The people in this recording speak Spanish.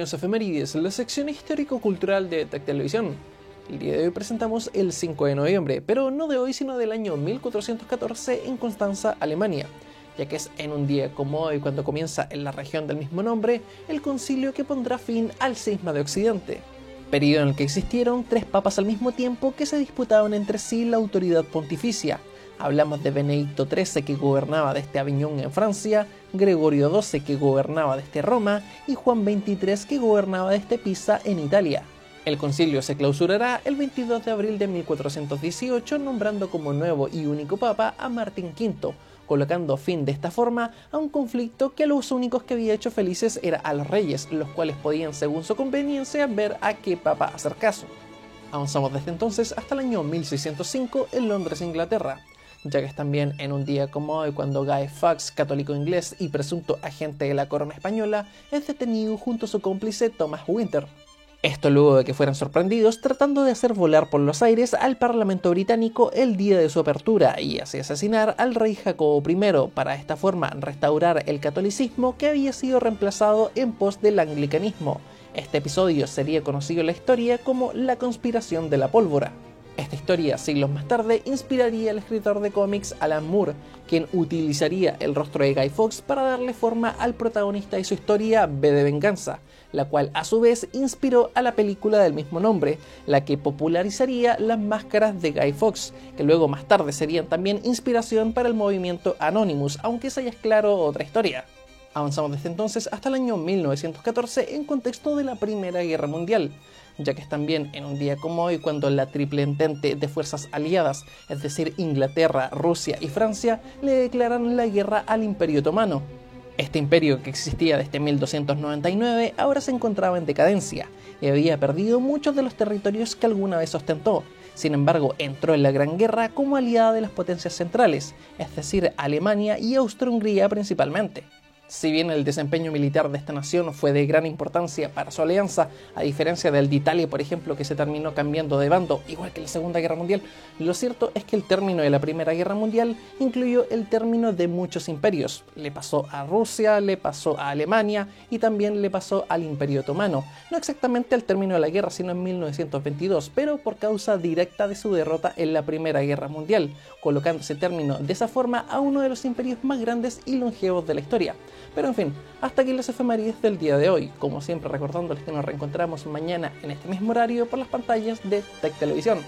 Bienvenidos a Efemérides, la sección histórico-cultural de Tech Televisión. El día de hoy presentamos el 5 de noviembre, pero no de hoy sino del año 1414 en Constanza, Alemania, ya que es en un día como hoy cuando comienza en la región del mismo nombre el concilio que pondrá fin al cisma de Occidente, periodo en el que existieron tres papas al mismo tiempo que se disputaban entre sí la autoridad pontificia. Hablamos de Benedicto XIII que gobernaba desde Aviñón en Francia, Gregorio XII que gobernaba desde Roma y Juan XXIII que gobernaba desde Pisa en Italia. El concilio se clausurará el 22 de abril de 1418 nombrando como nuevo y único papa a Martín V, colocando fin de esta forma a un conflicto que los únicos que había hecho felices era a los reyes, los cuales podían según su conveniencia ver a qué papa hacer caso. Avanzamos desde entonces hasta el año 1605 en Londres, Inglaterra, ya que es también en un día como hoy cuando Guy Fawkes, católico inglés y presunto agente de la corona española, es detenido junto a su cómplice Thomas Winter. Esto luego de que fueran sorprendidos tratando de hacer volar por los aires al Parlamento británico el día de su apertura y así asesinar al rey Jacobo I, para de esta forma restaurar el catolicismo que había sido reemplazado en pos del anglicanismo. Este episodio sería conocido en la historia como la conspiración de la pólvora. Esta historia, siglos más tarde, inspiraría al escritor de cómics Alan Moore, quien utilizaría el rostro de Guy Fawkes para darle forma al protagonista de su historia, V de Venganza, la cual a su vez inspiró a la película del mismo nombre, la que popularizaría las máscaras de Guy Fawkes, que luego más tarde serían también inspiración para el movimiento Anonymous, aunque esa ya es claro otra historia. Avanzamos desde entonces hasta el año 1914 en contexto de la Primera Guerra Mundial, ya que es también en un día como hoy cuando la triple entente de fuerzas aliadas, es decir Inglaterra, Rusia y Francia, le declaran la guerra al Imperio Otomano. Este imperio, que existía desde 1299, ahora se encontraba en decadencia y había perdido muchos de los territorios que alguna vez ostentó. Sin embargo, entró en la Gran Guerra como aliada de las potencias centrales, es decir, Alemania y Austria-Hungría principalmente. Si bien el desempeño militar de esta nación fue de gran importancia para su alianza, a diferencia del de Italia, por ejemplo, que se terminó cambiando de bando, igual que la Segunda Guerra Mundial, lo cierto es que el término de la Primera Guerra Mundial incluyó el término de muchos imperios. Le pasó a Rusia, le pasó a Alemania y también le pasó al Imperio Otomano. No exactamente al término de la guerra, sino en 1922, pero por causa directa de su derrota en la Primera Guerra Mundial, colocando ese término de esa forma a uno de los imperios más grandes y longevos de la historia. Pero en fin, hasta aquí las efemérides del día de hoy, como siempre recordándoles que nos reencontramos mañana en este mismo horario por las pantallas de Tech Televisión.